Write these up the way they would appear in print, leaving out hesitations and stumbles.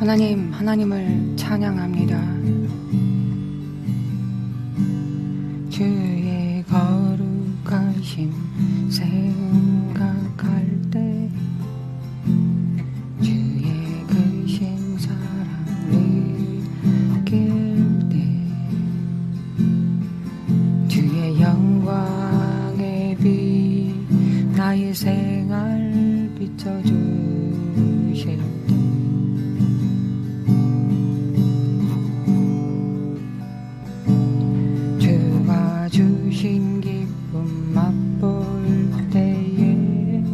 하나님을 찬양합니다. 주의 거룩하심 생각할 때, 주의 크신 사랑을 느낄 때, 주의 영광의 빛 나의 생활 비춰주실 때, 주가 주신 기쁨 맛볼 때에,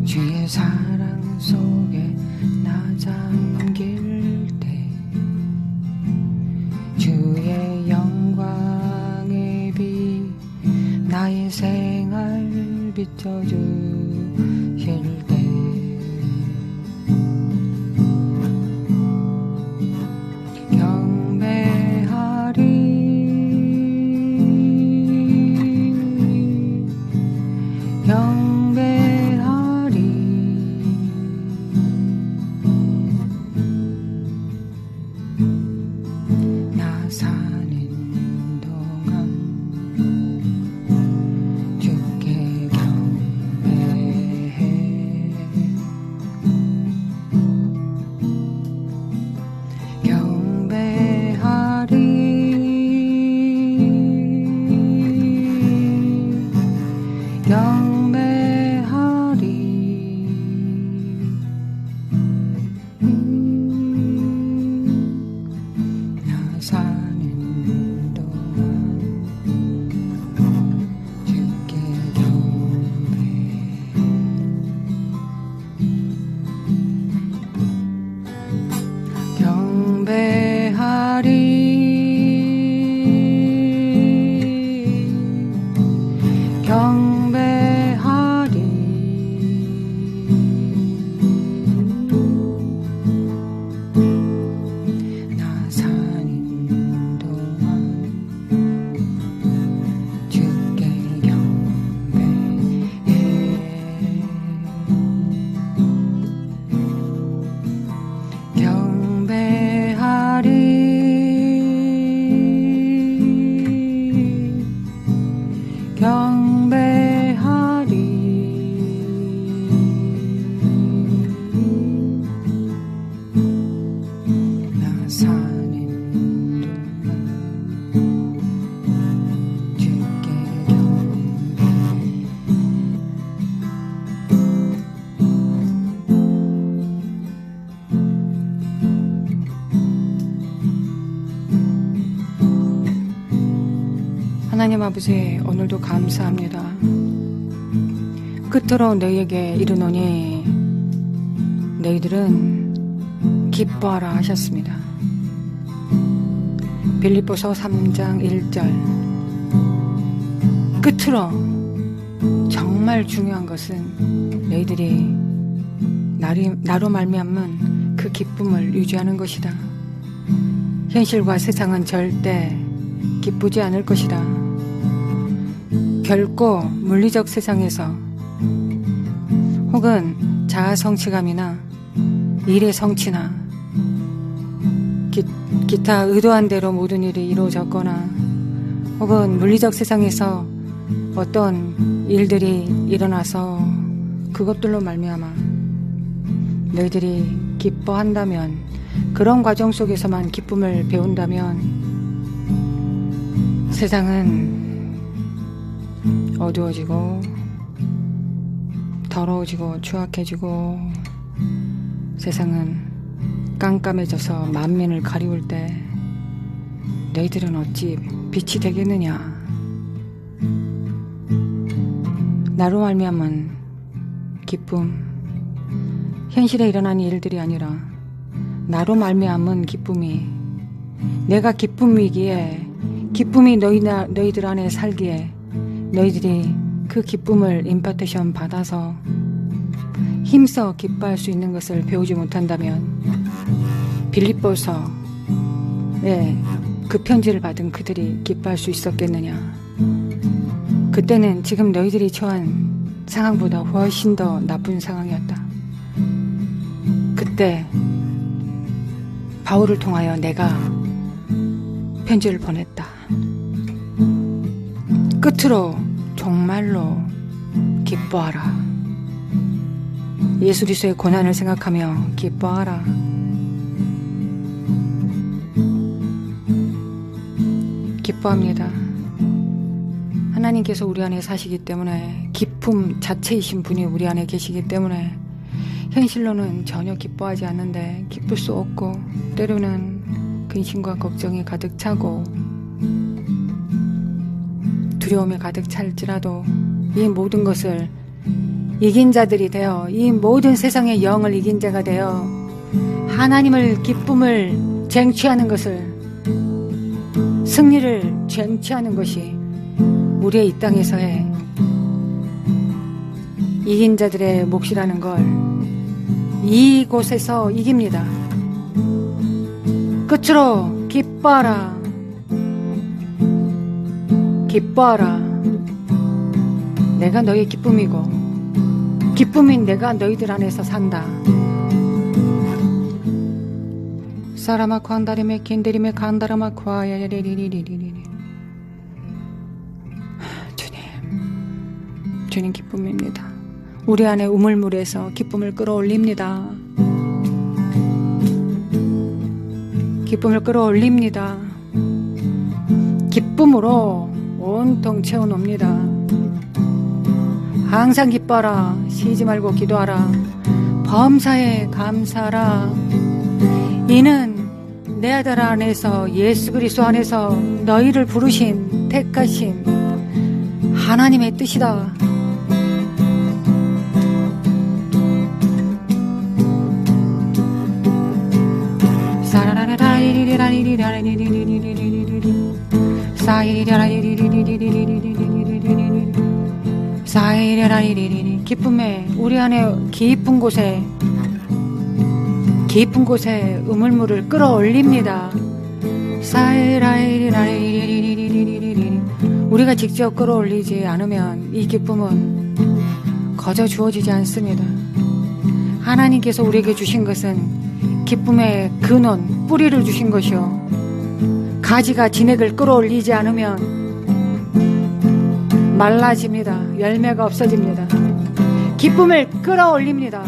주의 사랑 속에 나 잠길 때, 주의 영광의 빛 나의 생활 비춰주실 때, 경배하리, 나 사는 동안 주께 경배해, 경배하리, 나 사는 동안 주께 경배하리, 경배하리, 나 사는 동안 주께 경배해, 경배하리, 경배하리, 나 사는 동안 주께 경배해, 하나님 아버지, 오늘도 감사합니다. 끝으로 너희에게 이르노니 너희들은 기뻐하라 하셨습니다. 빌립보서 3장 1절. 끝으로 정말 중요한 것은 너희들이 나로 말미암은 그 기쁨을 유지하는 것이다. 현실과 세상은 절대 기쁘지 않을 것이다. 결코 물리적 세상에서 혹은 자아 성취감이나 일의 성취나 기타 의도한 대로 모든 일이 이루어졌거나 혹은 물리적 세상에서 어떤 일들이 일어나서 그것들로 말미암아 너희들이 기뻐한다면, 그런 과정 속에서만 기쁨을 배운다면 세상은 어두워지고 더러워지고 추악해지고, 세상은 깜깜해져서 만민을 가리울 때 너희들은 어찌 빛이 되겠느냐. 나로 말미암은 기쁨, 현실에 일어나는 일들이 아니라 나로 말미암은 기쁨이, 내가 기쁨이기에, 기쁨이 너희들 안에 살기에 너희들이 그 기쁨을 임파테이션 받아서 힘써 기뻐할 수 있는 것을 배우지 못한다면, 빌립보서에 그 편지를 받은 그들이 기뻐할 수 있었겠느냐. 그때는 지금 너희들이 처한 상황보다 훨씬 더 나쁜 상황이었다. 그때 바울을 통하여 내가 편지를 보냈다. 끝으로 정말로 기뻐하라. 예수 그리스도의 고난을 생각하며 기뻐하라. 기뻐합니다. 하나님께서 우리 안에 사시기 때문에, 기쁨 자체이신 분이 우리 안에 계시기 때문에 현실로는 전혀 기뻐하지 않는데 기쁠 수 없고, 때로는 근심과 걱정이 가득 차고 두려움이 가득 찰지라도 이 모든 것을 이긴 자들이 되어, 이 모든 세상의 영을 이긴 자가 되어 하나님을, 기쁨을 쟁취하는 것을, 승리를 쟁취하는 것이 우리의 이 땅에서의 이긴 자들의 몫이라는 걸 이곳에서 이깁니다. 끝으로 기뻐하라. 기뻐하라. 내가 너의 기쁨이고 기쁨인 내가 너희들 안에서 산다. 사라마쿠 한다리메 킨데리메 간다라마쿠 아야리리리리리리. 주님 기쁨입니다. 우리 안에 우물물에서 기쁨을 끌어올립니다. 기쁨을 끌어올립니다. 기쁨으로 온통 채워놉니다. 항상 기뻐하라. 쉬지 말고 기도하라. 범사에 감사하라. 이는 내 아들 안에서, 예수 그리스도 안에서 너희를 부르신, 택하신 하나님의 뜻이다. 기쁨에, 우리 안에 깊은 곳에 우물물을 끌어올립니다. 우리가 직접 끌어올리지 않으면 이 기쁨은 거저 주어지지 않습니다. 하나님께서 우리에게 주신 것은 기쁨의 근원, 뿌리를 주신 것이요, 가지가 진액을 끌어올리지 않으면 말라집니다. 열매가 없어집니다. 기쁨을 끌어올립니다.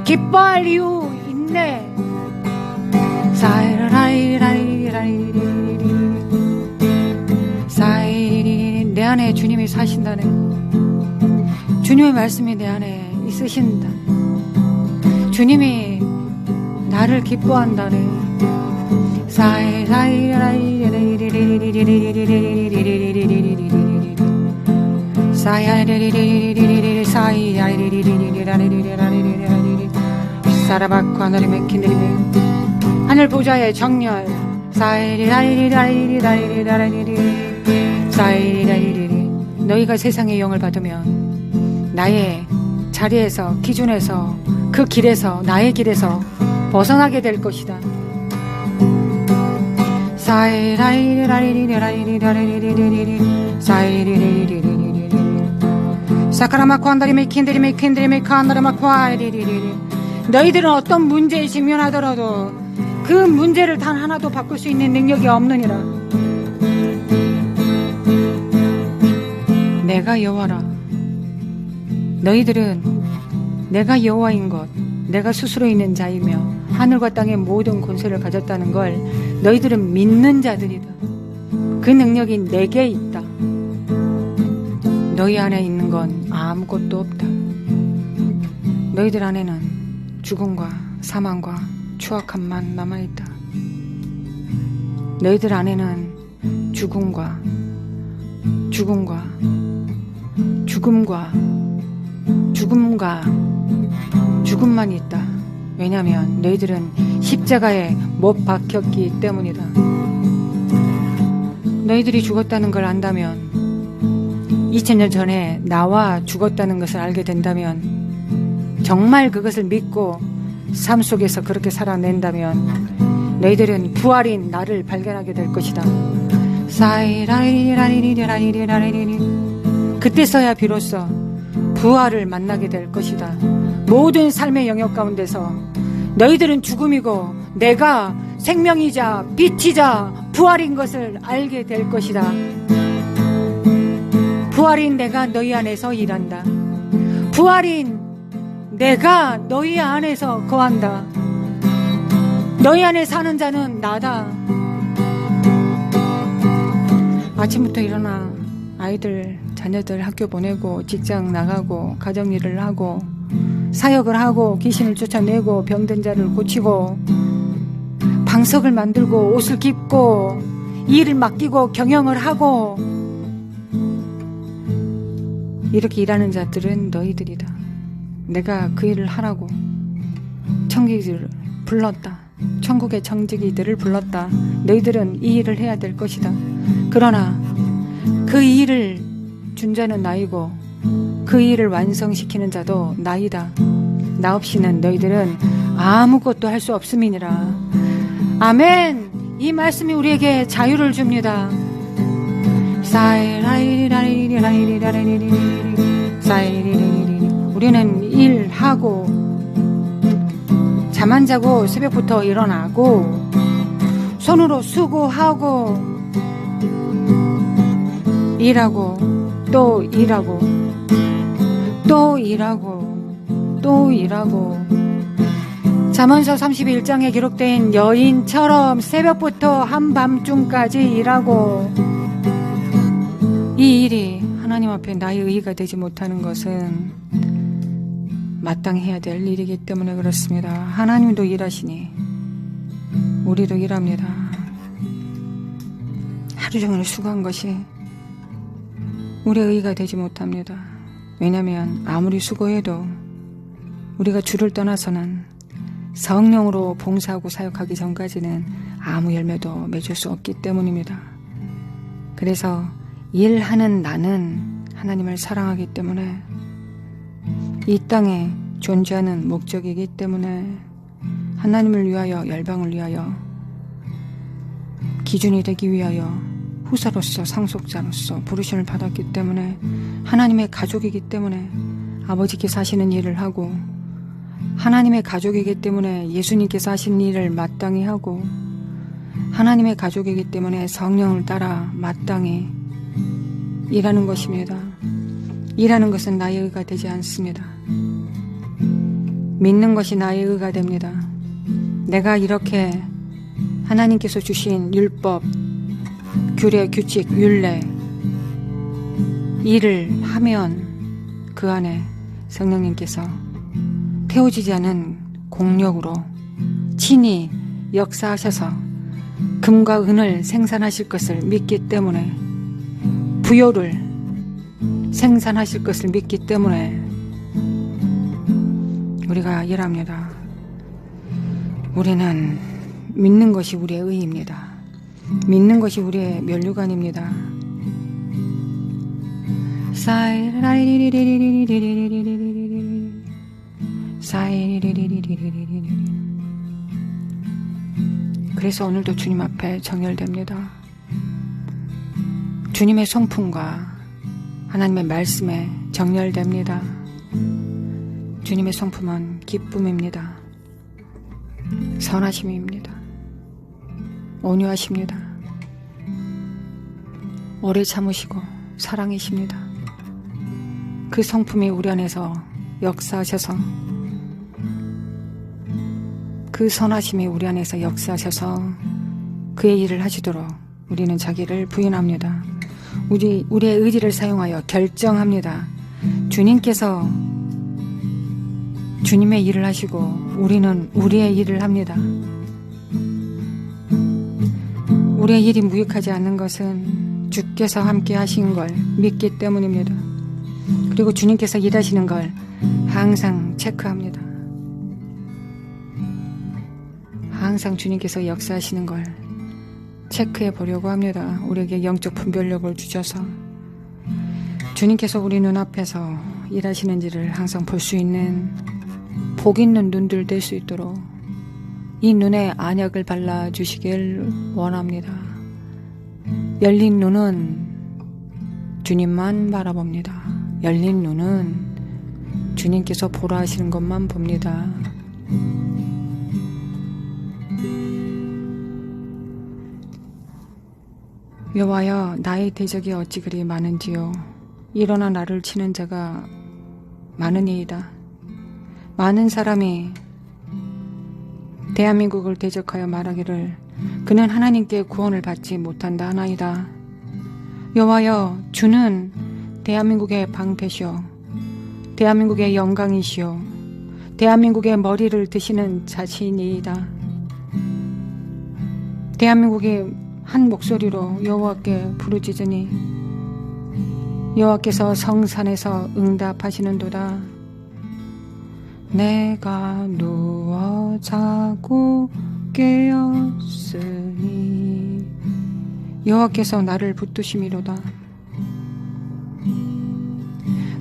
기뻐할 이유 있네. 내 안에 주님이 사신다네. 주님의 말씀이 내 안에 있으신다. 주님이 나를 기뻐한다네. 사라바쿠 하늘이메 킨데리메 하늘 보좌의 정렬. 너희가 세상의 영을 받으면 나의 자리에서, 기준에서, 그 길에서, 나의 길에서 벗어나게 될 것이다. 사카라마쿠 한다리메 킨데리메 킨데리메 카나라마쿠 아리리리리. 너희들은 어떤 문제에 직면하더라도 그 문제를 단 하나도 바꿀 수 있는 능력이 없느니라. 내가 여호와라. 너희들은 내가 여호와인 것, 내가 스스로 있는 자이며 하늘과 땅의 모든 권세를 가졌다는 걸 너희들은 믿는 자들이다. 그 능력이 내게 있다. 너희 안에 있는 건 아무것도 없다. 너희들 안에는 죽음과 사망과 추악함만 남아있다. 너희들 안에는 죽음만 있다. 왜냐하면 너희들은 십자가에 못 박혔기 때문이다. 너희들이 죽었다는 걸 안다면, 2000년 전에 나와 죽었다는 것을 알게 된다면, 정말 그것을 믿고 삶 속에서 그렇게 살아낸다면 너희들은 부활인 나를 발견하게 될 것이다. 그때서야 비로소 부활을 만나게 될 것이다. 모든 삶의 영역 가운데서 너희들은 죽음이고 내가 생명이자 빛이자 부활인 것을 알게 될 것이다. 부활인 내가 너희 안에서 일한다. 부활인 내가 너희 안에서 거한다. 너희 안에 사는 자는 나다. 아침부터 일어나 아이들, 자녀들 학교 보내고 직장 나가고 가정일을 하고 사역을 하고 귀신을 쫓아내고 병든 자를 고치고 방석을 만들고 옷을 깁고 일을 맡기고 경영을 하고 이렇게 일하는 자들은 너희들이다. 내가 그 일을 하라고 청지기들을 불렀다. 천국의 청지기들을 불렀다. 너희들은 이 일을 해야 될 것이다. 그러나 그 일을 준 자는 나이고 그 일을 완성시키는 자도 나이다. 나 없이는 너희들은 아무것도 할 수 없음이니라. 아멘. 이 말씀이 우리에게 자유를 줍니다. 우리는 일하고 잠 안 자고 새벽부터 일어나고 손으로 수고하고 일하고 또 일하고 또 일하고 또 일하고 잠언서 31장에 기록된 여인처럼 새벽부터 한밤중까지 일하고 이 일이 하나님 앞에 나의 의의가 되지 못하는 것은 마땅히 해야 될 일이기 때문에 그렇습니다. 하나님도 일하시니 우리도 일합니다. 하루 종일 수고한 것이 우리의 의의가 되지 못합니다. 왜냐하면 아무리 수고해도 우리가 주를 떠나서는 성령으로 봉사하고 사역하기 전까지는 아무 열매도 맺을 수 없기 때문입니다. 그래서 일하는 나는 하나님을 사랑하기 때문에 이 땅에 존재하는 목적이기 때문에 하나님을 위하여 열방을 위하여 기준이 되기 위하여 후사로서 상속자로서 부르심을 받았기 때문에 하나님의 가족이기 때문에 아버지께서 하시는 일을 하고 하나님의 가족이기 때문에 예수님께서 하신 일을 마땅히 하고 하나님의 가족이기 때문에 성령을 따라 마땅히 일하는 것입니다. 일하는 것은 나의 의가 되지 않습니다. 믿는 것이 나의 의가 됩니다. 내가 이렇게 하나님께서 주신 율법, 규례, 규칙, 율례 일을 하면 그 안에 성령님께서 태워지지 않은 공력으로 친히 역사하셔서 금과 은을 생산하실 것을 믿기 때문에 부요를 생산하실 것을 믿기 때문에 우리가 일합니다. 우리는 믿는 것이 우리의 의입니다. 믿는 것이 우리의 면류관입니다. 그래서 오늘도 주님 앞에 정열됩니다. 주님의 성품과 하나님의 말씀에 정열됩니다. 주님의 성품은 기쁨입니다. 선하심입니다. 온유하십니다. 오래 참으시고 사랑이십니다. 그 성품이 우리 안에서 역사하셔서 그 선하심이 우리 안에서 역사하셔서 그의 일을 하시도록 우리는 자기를 부인합니다. 우리의 의지를 사용하여 결정합니다. 주님께서 주님의 일을 하시고 우리는 우리의 일을 합니다. 우리의 일이 무익하지 않는 것은 주께서 함께 하신 걸 믿기 때문입니다. 그리고 주님께서 일하시는 걸 항상 체크합니다. 항상 주님께서 역사하시는 걸 체크해 보려고 합니다. 우리에게 영적 분별력을 주셔서 주님께서 우리 눈앞에서 일하시는지를 항상 볼 수 있는 복 있는 눈들 될 수 있도록 이 눈에 안약을 발라주시길 원합니다. 열린 눈은 주님만 바라봅니다. 열린 눈은 주님께서 보라 하시는 것만 봅니다. 여호와여, 나의 대적이 어찌 그리 많은지요. 일어나 나를 치는 자가 많으니이다. 많은 사람이 대한민국을 대적하여 말하기를 그는 하나님께 구원을 받지 못한다 하나이다. 여호와여, 주는 대한민국의 방패시오, 대한민국의 영광이시오, 대한민국의 머리를 드시는 자신이이다. 대한민국이 한 목소리로 여호와께 부르짖으니 여호와께서 성산에서 응답하시는도다. 내가 누워 자고 깨었으니 여호와께서 나를 붙드심이로다.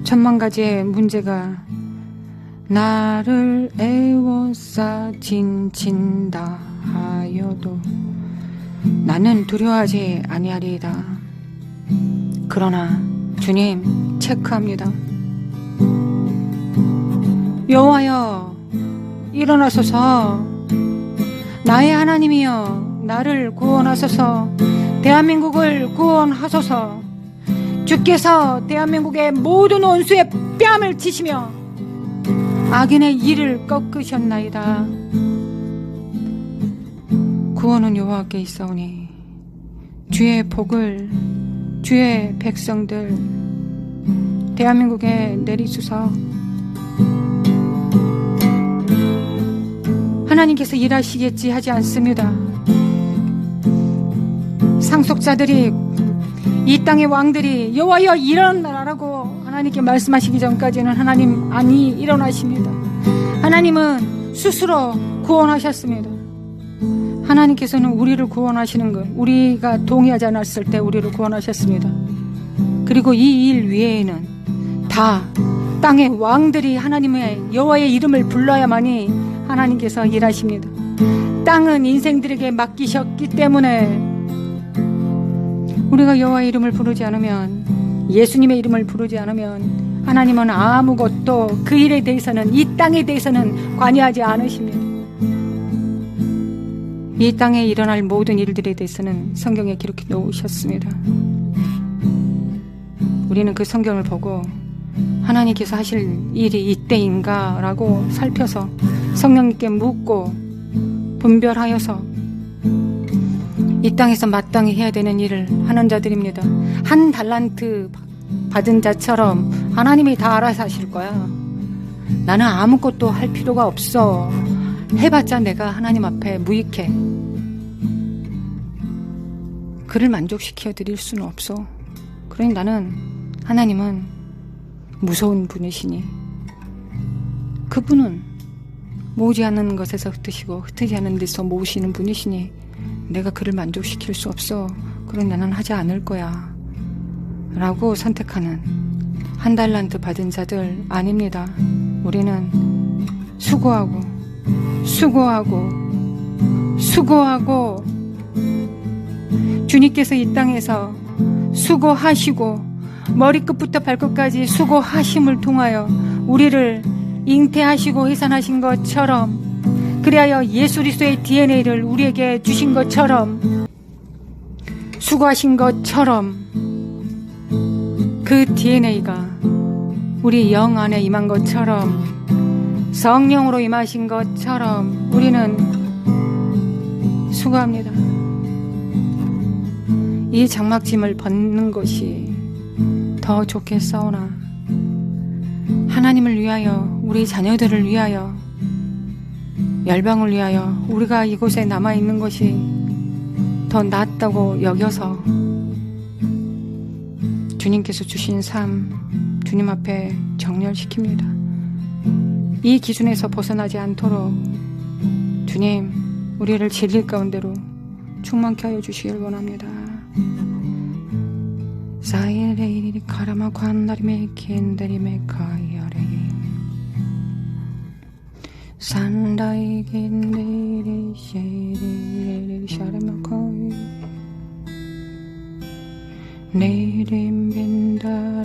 천만 가지의 문제가 나를 애워싸 진친다 하여도 나는 두려워하지 아니하리이다. 그러나 주님, 체크합니다. 여호와여, 일어나소서. 나의 하나님이여, 나를 구원하소서. 대한민국을 구원하소서. 주께서 대한민국의 모든 원수의 뺨을 치시며 악인의 이를 꺾으셨나이다. 구원은 여호와께 있사오니 주의 복을 주의 백성들 대한민국에 내리소서. 하나님께서 일하시겠지 하지 않습니다. 상속자들이, 이 땅의 왕들이 여호와여 일어나라고 하나님께 말씀하시기 전까지는 하나님 아니 일어나십니다. 하나님은 스스로 구원하셨습니다. 하나님께서는 우리를 구원하시는 것, 우리가 동의하지 않았을 때 우리를 구원하셨습니다. 그리고 이 일 위에는 다 땅의 왕들이 하나님의 여호와의 이름을 불러야만이 하나님께서 일하십니다. 땅은 인생들에게 맡기셨기 때문에 우리가 여호와의 이름을 부르지 않으면, 예수님의 이름을 부르지 않으면 하나님은 아무것도 그 일에 대해서는, 이 땅에 대해서는 관여하지 않으십니다. 이 땅에 일어날 모든 일들에 대해서는 성경에 기록해 놓으셨습니다. 우리는 그 성경을 보고 하나님께서 하실 일이 이때인가 라고 살펴서 성령님께 묻고 분별하여서 이 땅에서 마땅히 해야 되는 일을 하는 자들입니다. 한 달란트 받은 자처럼 하나님이 다 알아서 하실 거야. 나는 아무것도 할 필요가 없어. 해봤자 내가 하나님 앞에 무익해. 그를 만족시켜 드릴 수는 없어. 그러니 나는, 하나님은 무서운 분이시니 그분은 모으지 않는 것에서 흩으시고 흩지 않는 데서 모으시는 분이시니 내가 그를 만족시킬 수 없어. 그러니 나는 하지 않을 거야 라고 선택하는 한 달란트 받은 자들 아닙니다. 우리는 수고하고 주님께서 이 땅에서 수고하시고 머리끝부터 발끝까지 수고하심을 통하여 우리를 잉태하시고 해산하신 것처럼, 그리하여 예수 그리스도의 DNA를 우리에게 주신 것처럼, 수고하신 것처럼 그 DNA가 우리 영 안에 임한 것처럼, 성령으로 임하신 것처럼 우리는 수고합니다. 이 장막짐을 벗는 것이 더 좋겠사오나 하나님을 위하여, 우리 자녀들을 위하여, 열방을 위하여 우리가 이곳에 남아있는 것이 더 낫다고 여겨서 주님께서 주신 삶 주님 앞에 정렬시킵니다. 이 기준에서 벗어나지 않도록 주님, 우리를 진리 가운데로 충만케 하여 주시길 원합니다. 사이레이리 카라마 관다리메 킨다리메 카야레 산다이 킨데리 쉐리레리 샤라마코이 내림 빈다라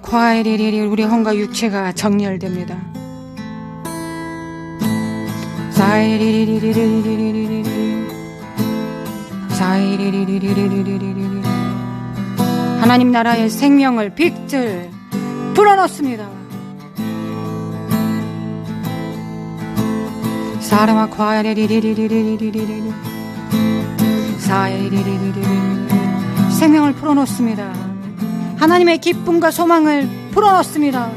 과일이 우리 혼과 육체가 정렬됩니다. 하나님 나라의 생명을 빅들 불어넣습니다. 사람아 과일이 생명을 풀어놓습니다. 하나님의 기쁨과 소망을 풀어놓습니다.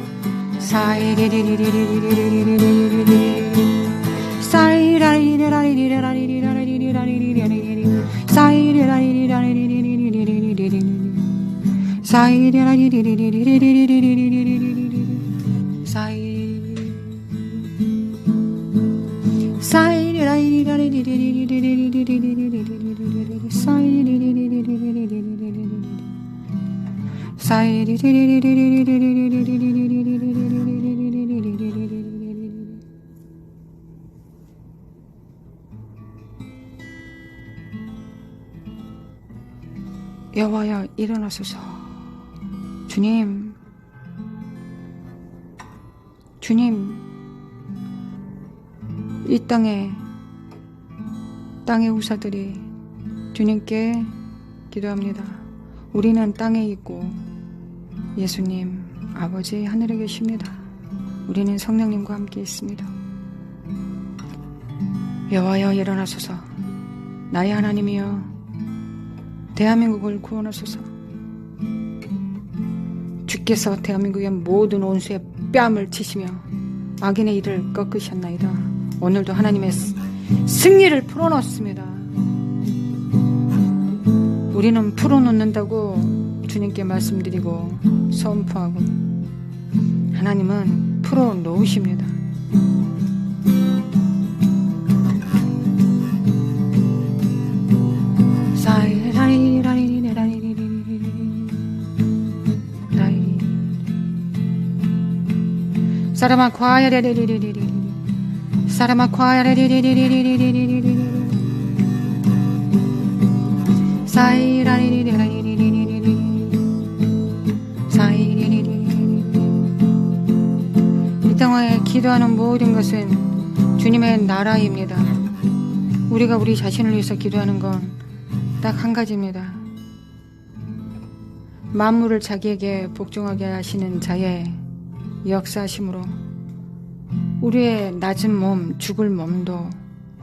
여호와여 일어나소서. 주님 이 땅의 후사들이 주님께 기도합니다. 우리는 땅에 있고 예수님 아버지 하늘에 계십니다. 우리는 성령님과 함께 있습니다. 여호와여 일어나소서. 나의 하나님이여 대한민국을 구원하소서. 주께서 대한민국의 모든 원수의 뺨을 치시며 악인의 일을 꺾으셨나이다. 오늘도 하나님의 승리를 풀어놓습니다. 우리는 풀어놓는다고 주님께 말씀드리고 선포하고 하나님은 풀어놓으십니다. 사람아 과야레리리리리리 사람아 과야레리리리리리리리리 사이라리리리리리리리 사이리리리리리 기도하는 모든 것은 주님의 나라입니다. 우리가 우리 자신을 위해서 기도하는 건 딱 한 가지입니다. 만물을 자기에게 복종하게 하시는 자의 역사심으로 우리의 낮은 몸, 죽을 몸도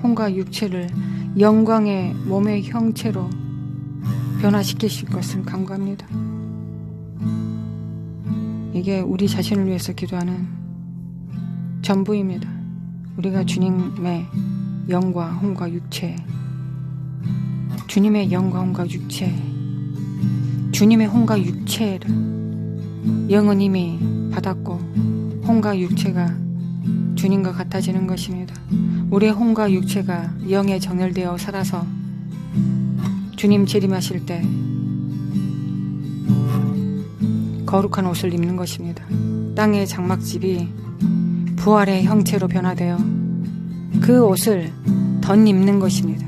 혼과 육체를 영광의 몸의 형체로 변화시키실 것을 간구합니다. 이게 우리 자신을 위해서 기도하는 전부입니다. 우리가 주님의 영과 혼과 육체, 주님의 영과 혼과 육체, 주님의 혼과 육체를 영은 이미 받았고 혼과 육체가 주님과 같아지는 것입니다. 우리의 혼과 육체가 영에 정렬되어 살아서 주님 재림하실 때 거룩한 옷을 입는 것입니다. 땅의 장막집이 부활의 형체로 변화되어 그 옷을 덧입는 것입니다.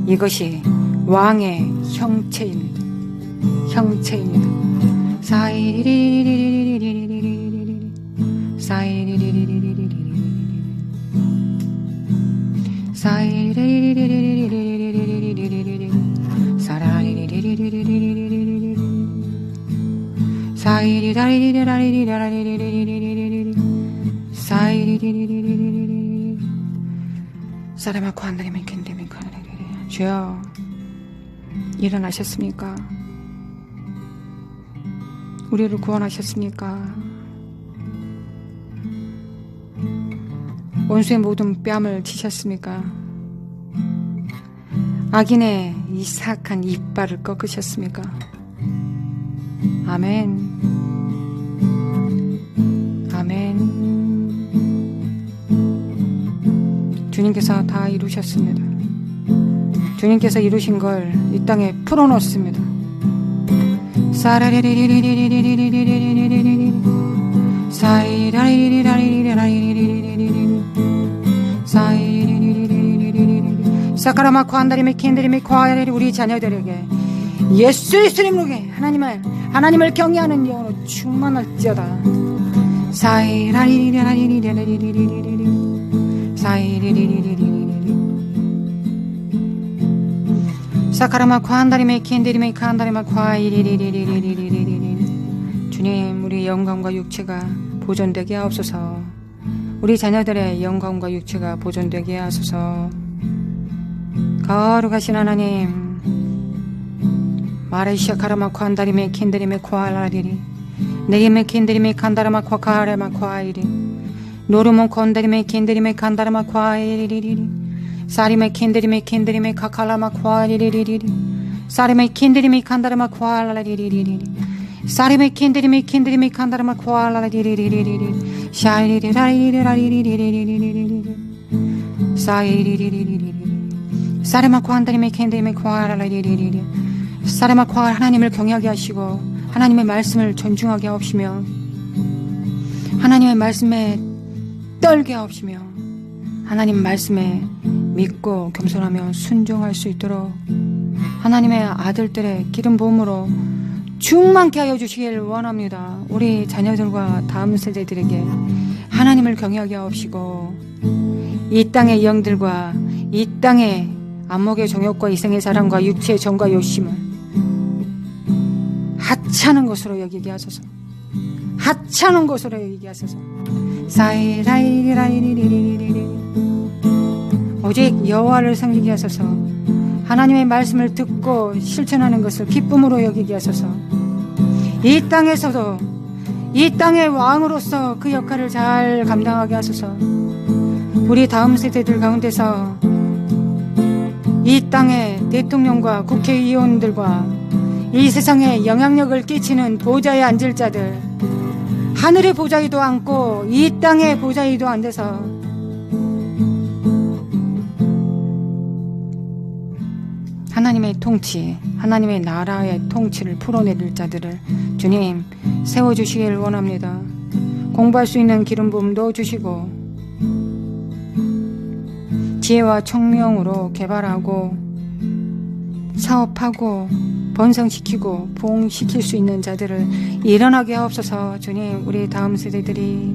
이것이 왕의 형체입니다. 형체입니다. 사이리리리리리리리리리리리리 사이리리리리리리리리리리 사이리리리리리리리리리리리리리 사라리리리리리리리리리리 사이리라리리라리리라리리리리리리리 사이리리리리리리리 사람아고 하나님의 캔데미 카나리리 주여 일어나셨습니까? 우리를 구원하셨습니까? 원수의 모든 뺨을 치셨습니까? 악인의 이 사악한 이빨을 꺾으셨습니까? 아멘. 아멘. 주님께서 다 이루셨습니다. 주님께서 이루신 걸 이 땅에 풀어놓습니다. 사라리리리리리리리리리리리리리리 사이라리리라리리라리리리리리리 사이리리리리리리리 사카라마코 한다리메 킨드리메 코아야리 우리 자녀들에게 예수의 이름으로 하나님을 경외하는 영으로 충만할지어다. 사이라리리라리리리리리리리리 사이리리리리리리리 사카라마코 한다리메 킨드리메 칸다리마 코아이리리리리리리리리 주님, 우리 영광과 육체가 보존되게 하옵소서. 우리 자녀들의 영광과 육체가 보존되게 하소서. 거룩하신 하나님, 마레시아 카라마코 한다리메 킨드리메 코아라리리 네리메 킨드리메 칸다라마 코카레마 코아이리 노르몬 콘다리메 킨드리메 칸다라마 코아이리리리 사리메 킨드리메 킨드리메 카칼라마 코아리리리리 사리메 킨드리메 칸다라마 코아라리리리리 사리메 킨드리메 킨드리메 칸다라마 코아라리리리리리 샤이리리라리리라리리리리리리 사이리리리리리리 사레마 코한다리메 킨드리메 코아라리리리리 사레마 코아 하나님을 경외하게 하시고 하나님의 말씀을 존중하게 하옵시며 하나님의 말씀에 떨게 하옵시며 하나님 말씀에 믿고 겸손하며 순종할 수 있도록 하나님의 아들들의 기름 부음으로 충만케 하여 주시길 원합니다. 우리 자녀들과 다음 세대들에게 하나님을 경외하게 하옵시고 이 땅의 영들과 이 땅의 안목의 정욕과 이생의 사랑과 육체의 정과 욕심을 하찮은 것으로 여기게 하소서. 하찮은 것으로 여기게 하소서. 사이라이리라이리리리리리 오직 여호와를 섬기게 하소서. 하나님의 말씀을 듣고 실천하는 것을 기쁨으로 여기게 하소서. 이 땅에서도 이 땅의 왕으로서 그 역할을 잘 감당하게 하소서. 우리 다음 세대들 가운데서 이 땅의 대통령과 국회의원들과 이 세상에 영향력을 끼치는 보좌에 앉을 자들, 하늘의 보좌에도 앉고 이 땅의 보좌에도 앉아서 하나님의 통치, 하나님의 나라의 통치를 풀어내릴 자들을 주님 세워주시길 원합니다. 공부할 수 있는 기름 부음도 주시고 지혜와 총명으로 개발하고 사업하고 번성시키고 부흥시킬 수 있는 자들을 일어나게 하옵소서. 주님, 우리 다음 세대들이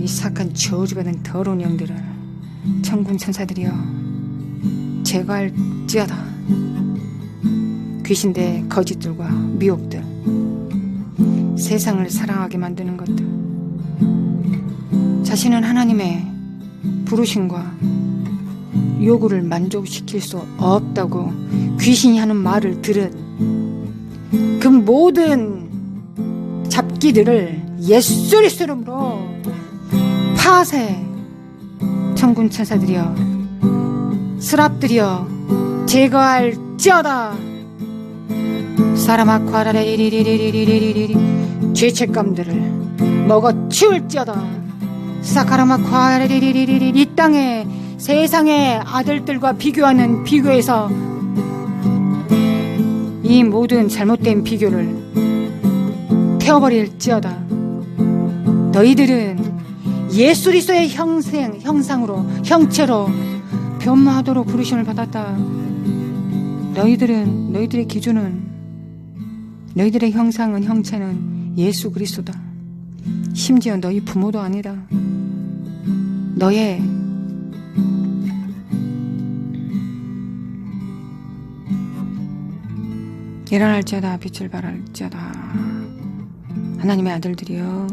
이 사악한 저주받은 더러운 영들을 천군 천사들이여 제거할지어다. 귀신대 거짓들과 미혹들, 세상을 사랑하게 만드는 것들, 자신은 하나님의 부르심과 요구를 만족시킬 수 없다고 귀신이 하는 말을 들은 그 모든 잡기들을 예수 그리스도 이름으로 파쇄, 천군 천사들이여 스랍들이여 제거할지어다. 사람아 과라레 이리리리리리리리 죄책감들을 먹어치울지어다. 사카라마 과라레리리리리 이 땅에 세상의 아들들과 비교하는 비교에서 이 모든 잘못된 비교를 태워버릴지어다. 너희들은 예수 그리스도의 형상으로 형체로 변모하도록 부르심을 받았다. 너희들의 기준은, 너희들의 형상은, 형체는 예수 그리스도다. 심지어 너희 부모도 아니다. 너의 일어날지어다. 빛을 발할지어다. 하나님의 아들들이여,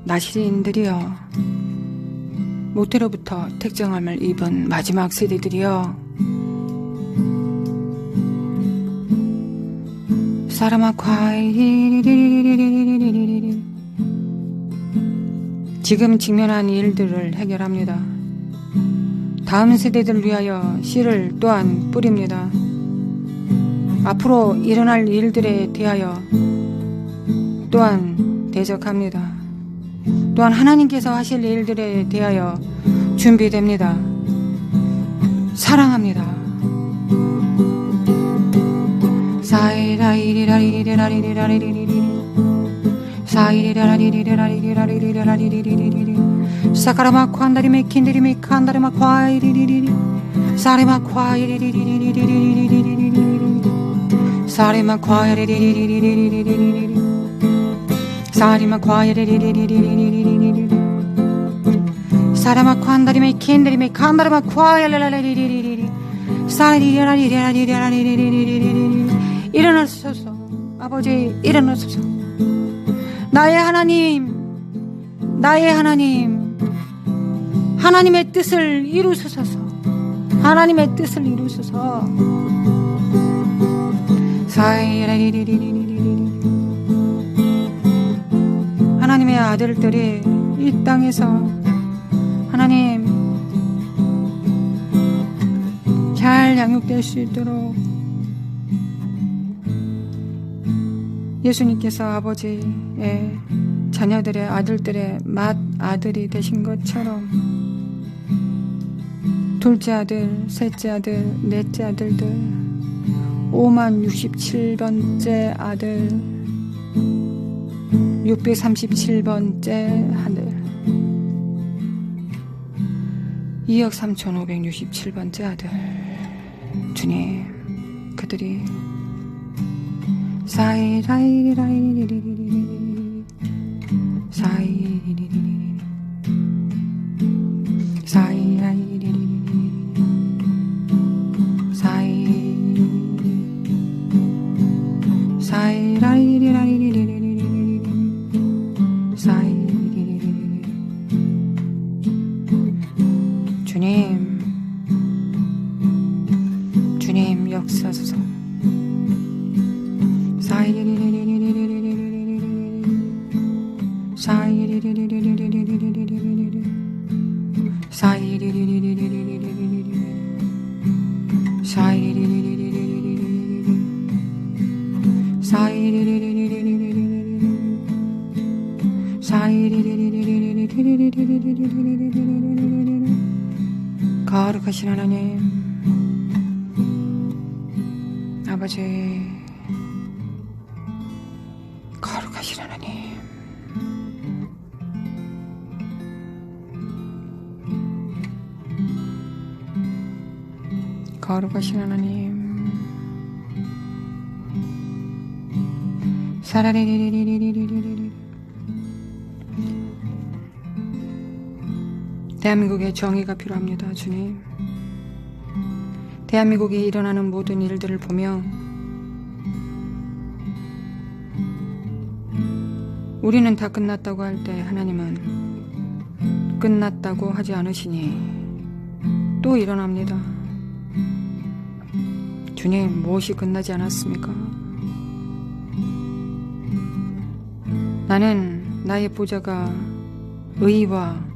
나시린들이여, 모태로부터 택정함을 입은 마지막 세대들이여, 사람아 과이 지금 직면한 일들을 해결합니다. 다음 세대들을 위하여 씨를 또한 뿌립니다. 앞으로 일어날 일들에 대하여 또한 대적합니다. 또한 하나님께서 하실 일들에 대하여 준비됩니다. 사랑합니다. 사카라마쿠 한다리메 킨드리메 칸다리마쿠아이리리리리 사리마쿠아이리리리리리리리리리리 사리마쿠아이리리리리리리리리 사리마쿠아이리리리리리리리리 사라마쿠 한다리메 킨드리메 칸다리마쿠아이리리리리리리 사리리라리리라리리라리리리리리 일어나소서. 아버지 일어나소서. 나의 하나님, 나의 하나님, 하나님의 뜻을 이루소서. 하나님의 뜻을 이루소서. 하나님의 아들들이 이 땅에서 하나님 잘 양육될 수 있도록 예수님께서 아버지의 자녀들의 아들들의 맏아들이 되신 것처럼 둘째 아들, 셋째 아들, 넷째 아들들 50,067번째 아들 637번째 아들 23,567번째 아들 주님 그들이 사이라이리라이리리리리리 사이리리리리 사이라이리리리리 사이라이리라이리리리리 사이리리리리 주님 역사소서 거룩하신 하나님 아버지 거룩하신 하나님 거룩하신 하나님 사라리리리리리리리리 대한민국의 정의가 필요합니다. 주님 대한민국에 일어나는 모든 일들을 보며 우리는 다 끝났다고 할 때 하나님은 끝났다고 하지 않으시니 또 일어납니다. 주님 무엇이 끝나지 않았습니까? 나는 나의 보좌가 의와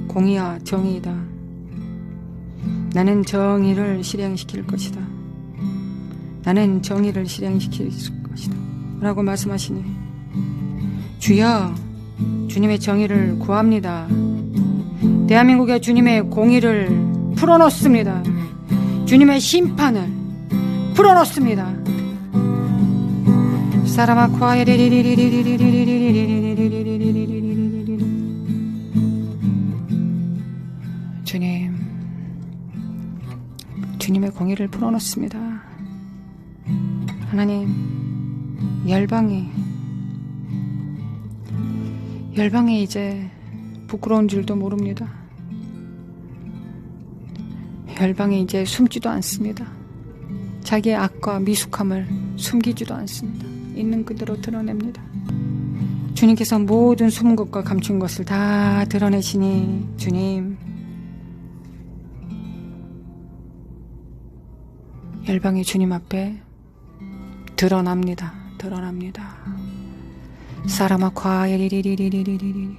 공의와 정의이다. 나는 정의를 실행시킬 것이다. 나는 정의를 실행시킬 것이다. 라고 말씀하시니 주여 주님의 정의를 구합니다. 대한민국에 주님의 공의를 풀어놓습니다. 주님의 심판을 풀어놓습니다. 주님 주님의 공의를 풀어놓습니다. 하나님 열방이 이제 부끄러운 줄도 모릅니다. 열방이 이제 숨지도 않습니다. 자기의 악과 미숙함을 숨기지도 않습니다. 있는 그대로 드러냅니다. 주님께서 모든 숨은 것과 감춘 것을 다 드러내시니 주님 열방이 주님 앞에 드러납니다. 사라마 과리리리리리리리리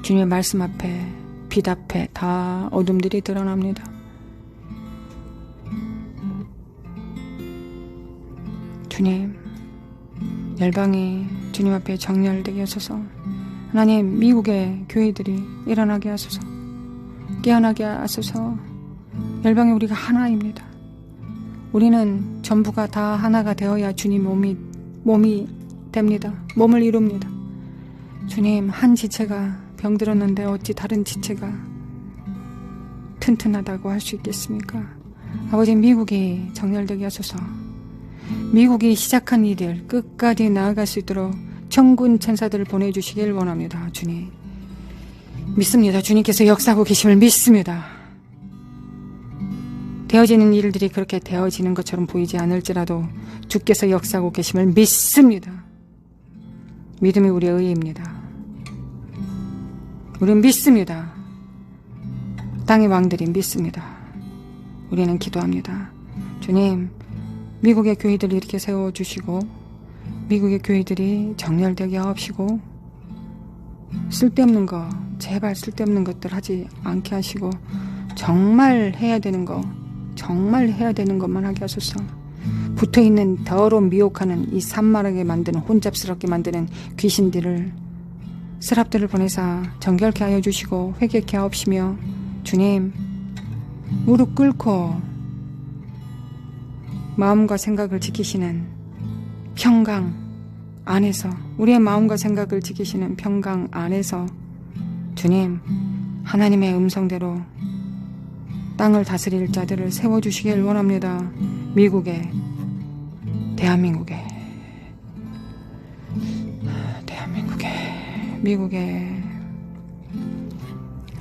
주님의 말씀 앞에 빛 앞에 다 어둠들이 드러납니다. 주님 열방이 주님 앞에 정렬되게 하소서. 하나님 미국의 교회들이 일어나게 하소서. 깨어나게 하소서. 열방이 우리가 하나입니다. 우리는 전부가 다 하나가 되어야 주님 몸이 됩니다. 몸을 이룹니다. 주님, 한 지체가 병들었는데 어찌 다른 지체가 튼튼하다고 할 수 있겠습니까? 아버지, 미국이 정렬되게 하소서. 미국이 시작한 일을 끝까지 나아갈 수 있도록 천군 천사들을 보내주시길 원합니다. 주님, 믿습니다. 주님께서 역사하고 계심을 믿습니다. 되어지는 일들이 그렇게 되어지는 것처럼 보이지 않을지라도 주께서 역사하고 계심을 믿습니다. 믿음이 우리의 의입니다. 우리는 믿습니다. 땅의 왕들이 믿습니다. 우리는 기도합니다. 주님, 미국의 교회들을 이렇게 세워주시고 미국의 교회들이 정렬되게 하옵시고 쓸데없는 거, 제발 쓸데없는 것들 하지 않게 하시고 정말 해야 되는 것만 하게 하소서. 붙어있는 더러운 미혹하는 이 산만하게 만드는 혼잡스럽게 만드는 귀신들을 스랍들을 보내사 정결케 하여 주시고 회개케 하옵시며 주님, 무릎 꿇고 마음과 생각을 지키시는 평강 안에서, 우리의 마음과 생각을 지키시는 평강 안에서 주님, 하나님의 음성대로 땅을 다스릴 자들을 세워주시길 원합니다. 미국의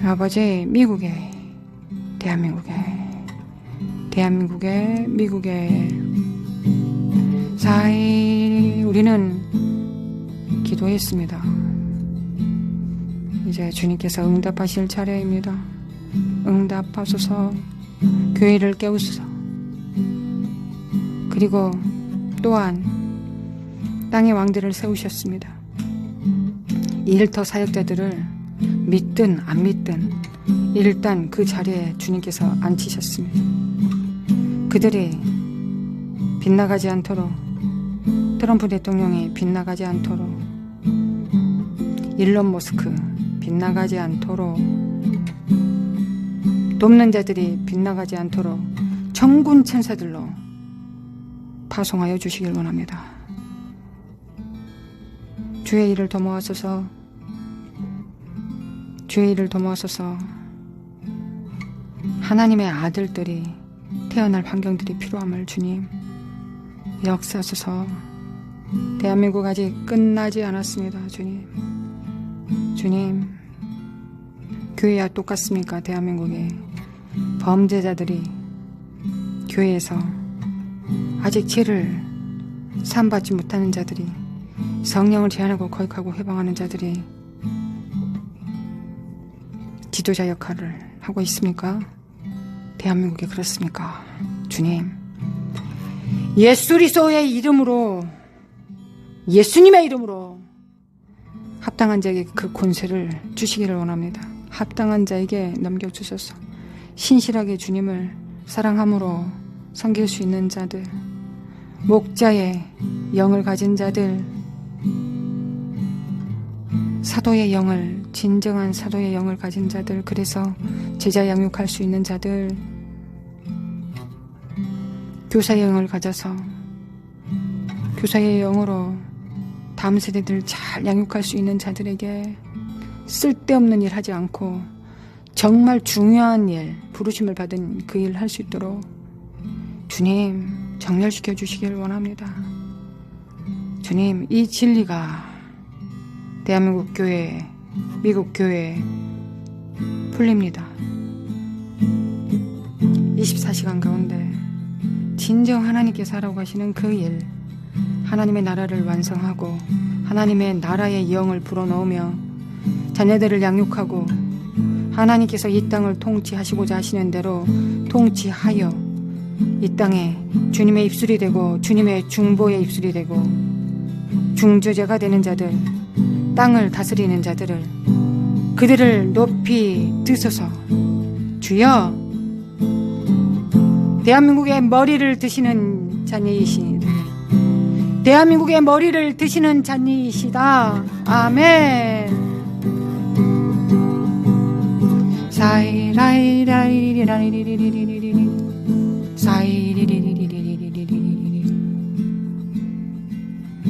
아버지, 미국의 사이 우리는 기도했습니다. 이제 주님께서 응답하실 차례입니다. 응답하소서. 교회를 깨우소서. 그리고 또한 땅의 왕들을 세우셨습니다. 일터 사역자들을 믿든 안 믿든 일단 그 자리에 주님께서 앉히셨습니다. 그들이 빗나가지 않도록, 트럼프 대통령이 빗나가지 않도록, 일론 머스크 빗나가지 않도록, 돕는 자들이 빗나가지 않도록 천군 천사들로 파송하여 주시길 원합니다. 주의 일을 도모하소서. 하나님의 아들들이 태어날 환경들이 필요함을 주님 역사하소서. 대한민국 아직 끝나지 않았습니다. 주님, 교회와 똑같습니까? 대한민국에 범죄자들이 교회에서 아직 죄를 사함받지 못하는 자들이, 성령을 제한하고 거역하고 회방하는 자들이 지도자 역할을 하고 있습니까? 대한민국이 그렇습니까? 주님, 예수님의 이름으로 합당한 자에게 그 권세를 주시기를 원합니다. 합당한 자에게 넘겨주셔서 신실하게 주님을 사랑함으로 섬길 수 있는 자들, 목자의 영을 가진 자들, 사도의 영을, 진정한 사도의 영을 가진 자들, 그래서 제자 양육할 수 있는 자들, 교사의 영을 가져서 교사의 영으로 다음 세대들 잘 양육할 수 있는 자들에게 쓸데없는 일 하지 않고 정말 중요한 일, 부르심을 받은 그 일 할 수 있도록 주님 정렬시켜 주시길 원합니다. 주님, 이 진리가 대한민국 교회, 미국 교회에 풀립니다. 24시간 가운데 진정 하나님께서 하라고 하시는 그 일, 하나님의 나라를 완성하고 하나님의 나라의 영을 불어넣으며 자녀들을 양육하고 하나님께서 이 땅을 통치하시고자 하시는 대로 통치하여 이 땅에 주님의 입술이 되고 주님의 중보의 입술이 되고 중저자가 되는 자들, 땅을 다스리는 자들을, 그들을 높이 드소서. 주여, 대한민국의 머리를 드시는 자녀이시니다. 대한민국의 머리를 드시는 자녀이시다. 아멘. 사이라이라이리라이리리리리리 사이리리리리리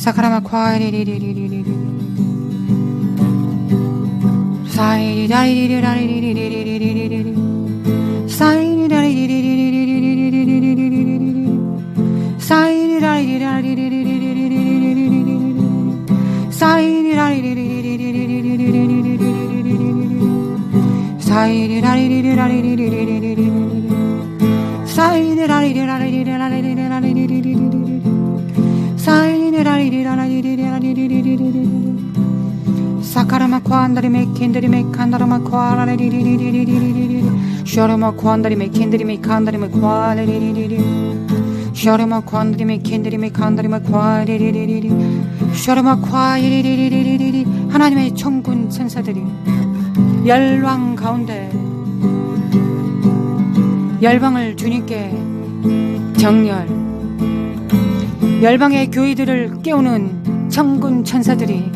사카라마 과리리리리리리리 사이리라리리라리리리리리리리 사이리라리리리리리리리리리리 사이리라리리라리리리리리리리리 사이리라리리리리리리리리리리 사이리라리리라리리리리리리 사이리라리리라리리리리리리리 사카라마 쿠안다리 메켄다리 메칸다라마 쿠아라리리리리리리리리 셔르마 쿠안다리 메켄다리 메칸다리 메쿠아리리리리 셔르마 쿠안다리 메켄다리 메칸다리 메쿠아리리리리 셔르마 쿠아리리리리리리 하나님의 천군 천사들이 열왕 가운데 열방을 주님께 정렬 열방의 교회들을 깨우는 천군 천사들이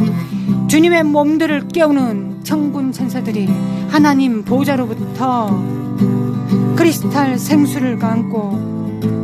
주님의 몸들을 깨우는 천군 천사들이 하나님 보좌로부터 크리스탈 생수를 안고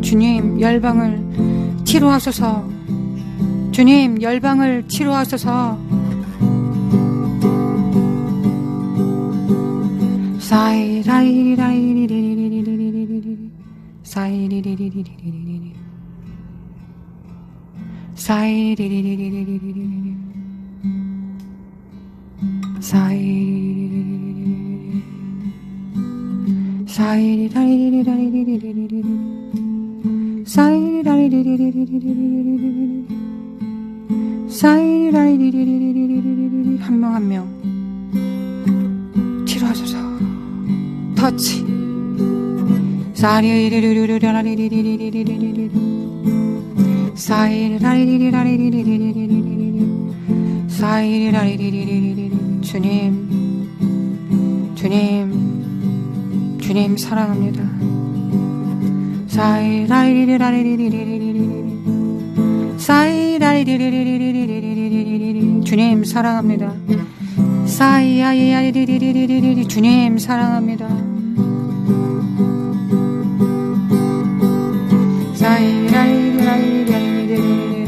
주님 열방을 치료하소서. 주님 열방을 치료하소서. 사이라이리라이리리리리리리리리 사이리리리리리리리리 사이리리리리리리리리 사이리리리리리리 사이리라이리리라이리리리리리 사이리라이리리리리리리리 사이리라이리리리리리리 한 명 한 명 치료하소서. 터치 사이리리리리리리리리리리리 사이리라이리리라이리리리리리리 사이리라이리리리리리 주님 주님 주님 사랑합니다. 사이라이리리라이리리리리리리 사이라이리리리리리리리리 주님 사랑합니다. 사이아이아이리리리리리리 주님 사랑합니다. 사이라이리라이리리리리리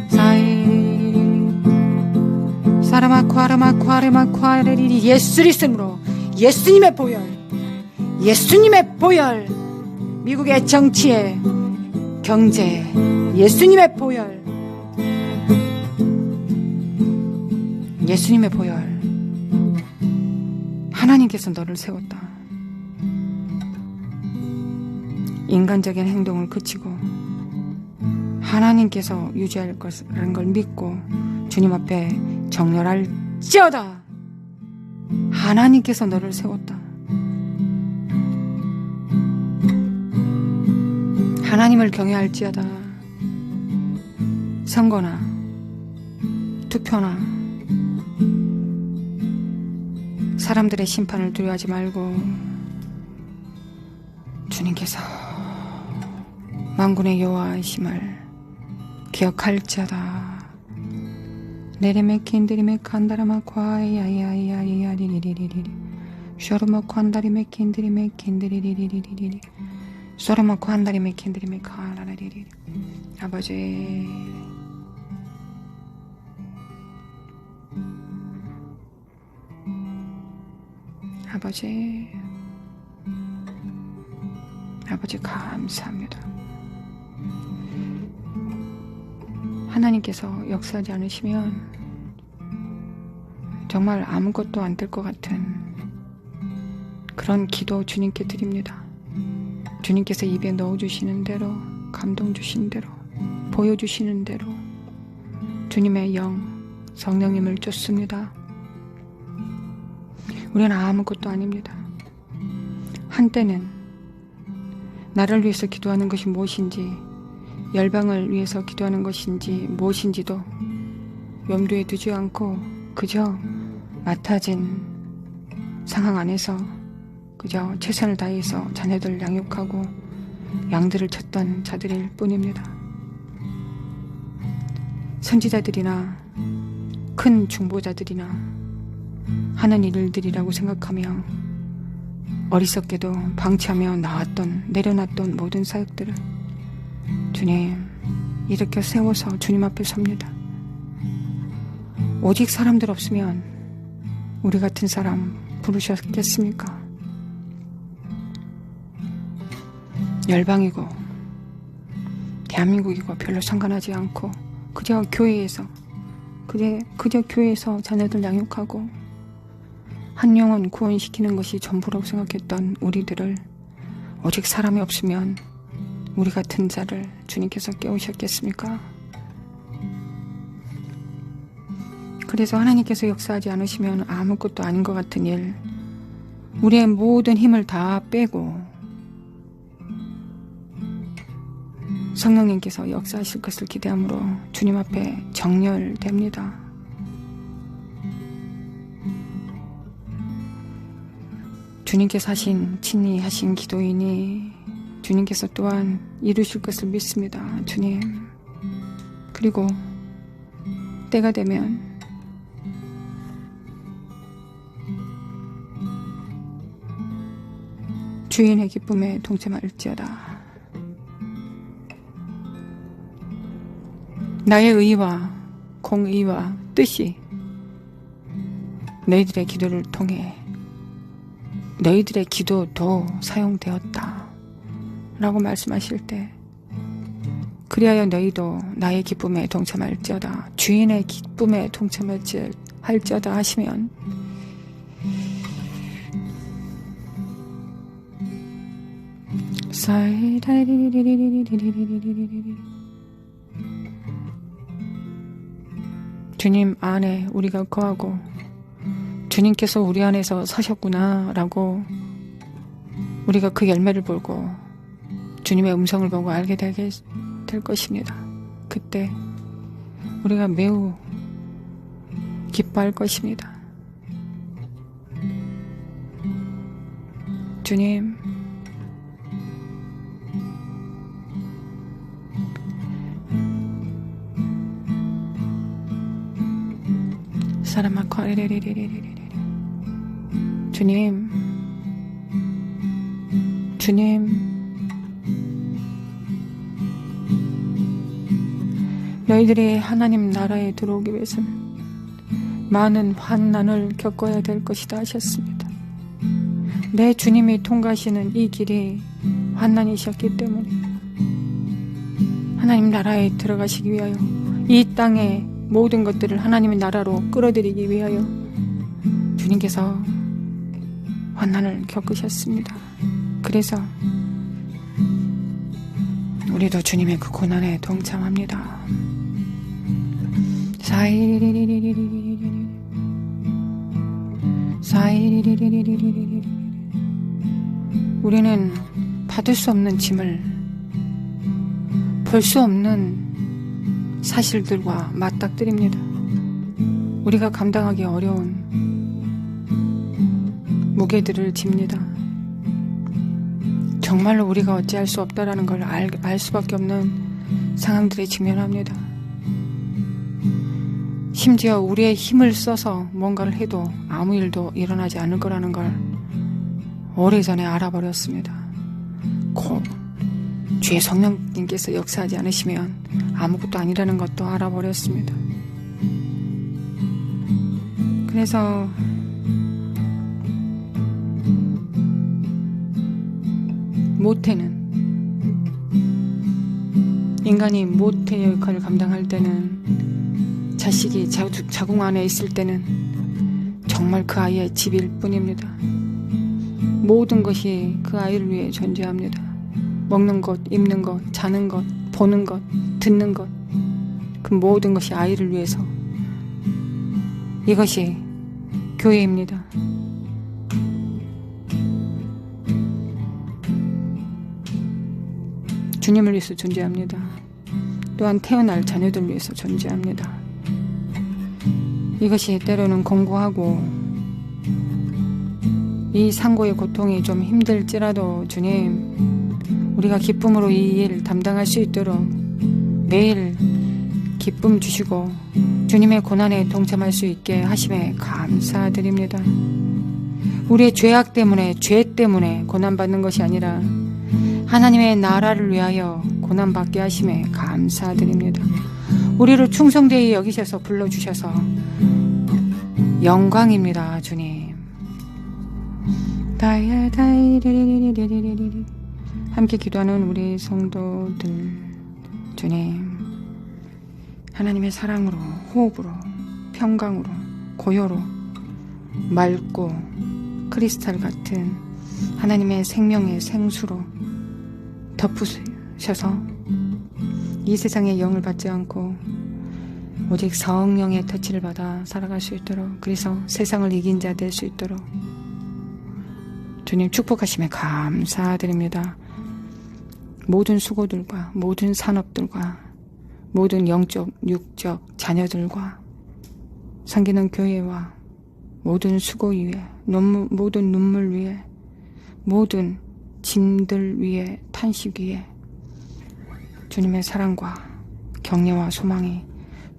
사이리리리 사라마쿠아라마쿠아라마쿠아라리리 예수의 이름으로 예수님의 보혈 예수님의 보혈 미국의 정치에 경제 예수님의 보혈 예수님의 보혈 하나님께서 너를 세웠다. 인간적인 행동을 그치고 하나님께서 유지할 것이라는 걸 믿고 주님 앞에 정렬할지어다. 하나님께서 너를 세웠다. 하나님을 경외할지어다. 선거나 투표나 사람들의 심판을 두려워하지 말고 주님께서 만군의 여호와이심을 기억할지어다. 네레메킨드리메칸다라마과야야야야리리리리리 쇼르마칸다리메킨드리메킨드리리리리리 쇼르마칸다리메킨드리메카라리리리 아버지 아버지 아버지 감사합니다. 하나님께서 역사하지 않으시면 정말 아무것도 안 될 것 같은 그런 기도 주님께 드립니다. 주님께서 입에 넣어주시는 대로 감동 주시는 대로 보여주시는 대로 주님의 영 성령님을 쫓습니다. 우리는 아무것도 아닙니다. 한때는 나를 위해서 기도하는 것이 무엇인지 열방을 위해서 기도하는 것인지 무엇인지도 염두에 두지 않고 그저 맡아진 상황 안에서 그저 최선을 다해서 자녀들 양육하고 양들을 쳤던 자들일 뿐입니다. 선지자들이나 큰 중보자들이나 하는 일들이라고 생각하며 어리석게도 방치하며 내려놨던 모든 사역들을 주님 일으켜 세워서 주님 앞에 섭니다. 오직 사람들 없으면 우리 같은 사람 부르셨겠습니까? 열방이고 대한민국이고 별로 상관하지 않고 그저 교회에서 자녀들 양육하고 한 영혼 구원시키는 것이 전부라고 생각했던 우리들을 오직 사람이 없으면 우리 같은 자를 주님께서 깨우셨겠습니까? 그래서 하나님께서 역사하지 않으시면 아무것도 아닌 것 같은 일, 우리의 모든 힘을 다 빼고 성령님께서 역사하실 것을 기대함으로 주님 앞에 정렬됩니다. 주님께서 친히 하신 기도이니 주님께서 또한 이루실 것을 믿습니다. 주님. 그리고 때가 되면 주인의 기쁨에 동참할지어다. 나의 의와 공의와 뜻이 너희들의 기도를 통해 너희들의 기도도 사용되었다 라고 말씀하실 때, 그리하여 너희도 나의 기쁨에 동참할지어다, 주인의 기쁨에 동참할지어다 하시면 주님 안에 우리가 거하고 주님께서 우리 안에서 사셨구나 라고 우리가 그 열매를 보고 주님의 음성을 보고 알게 되게 될 것입니다. 그때 우리가 매우 기뻐할 것입니다. 주님, 사람아코 주님, 너희들이 하나님 나라에 들어오기 위해서는 많은 환난을 겪어야 될 것이다 하셨습니다. 내 주님이 통과하시는 이 길이 환난이셨기 때문에 하나님 나라에 들어가시기 위하여 이 땅의 모든 것들을 하나님의 나라로 끌어들이기 위하여 주님께서 환난을 겪으셨습니다. 그래서 우리도 주님의 그 고난에 동참합니다. 우리는 받을 수 없는 짐을 볼 수 없는 사실들과 맞닥뜨립니다. 우리가 감당하기 어려운 무게들을 집니다. 정말로 우리가 어찌할 수 없다라는 걸 알 수밖에 없는 상황들에 직면합니다. 심지어 우리의 힘을 써서 뭔가를 해도 아무 일도 일어나지 않을 거라는 걸 오래전에 알아버렸습니다. 곧 주의 성령님께서 역사하지 않으시면 아무것도 아니라는 것도 알아버렸습니다. 그래서 모태는, 인간이 모태의 역할을 감당할 때는, 자식이 자궁 안에 있을 때는 정말 그 아이의 집일 뿐입니다. 모든 것이 그 아이를 위해 존재합니다. 먹는 것, 입는 것, 자는 것, 보는 것, 듣는 것, 그 모든 것이 아이를 위해서. 이것이 교회입니다. 주님을 위해서 존재합니다. 또한 태어날 자녀들 위해서 존재합니다. 이것이 때로는 공고하고 이 상고의 고통이 좀 힘들지라도 주님, 우리가 기쁨으로 이 일 담당할 수 있도록 매일 기쁨 주시고 주님의 고난에 동참할 수 있게 하심에 감사드립니다. 우리의 죄악 때문에, 죄 때문에 고난받는 것이 아니라 하나님의 나라를 위하여 고난받게 하심에 감사드립니다. 우리를 충성되이 여기셔서 불러주셔서 영광입니다. 주님. 함께 기도하는 우리 성도들, 주님, 하나님의 사랑으로, 호흡으로, 평강으로, 고요로, 맑고 크리스탈 같은 하나님의 생명의 생수로 덮으셔서 이 세상의 영을 받지 않고 오직 성령의 터치를 받아 살아갈 수 있도록, 그래서 세상을 이긴 자 될 수 있도록 주님 축복하심에 감사드립니다. 모든 수고들과 모든 산업들과 모든 영적, 육적 자녀들과 섬기는 교회와 모든 수고 위에, 모든 눈물 위에, 모든 짐들 위에, 탄식 위에 주님의 사랑과 격려와 소망이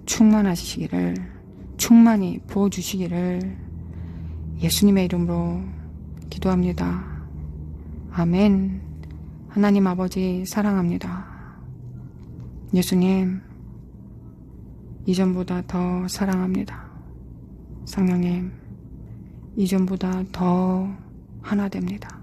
충만하시기를, 충만히 부어주시기를 예수님의 이름으로 기도합니다. 아멘. 하나님 아버지 사랑합니다. 예수님, 이전보다 더 사랑합니다. 성령님, 이전보다 더 하나 됩니다.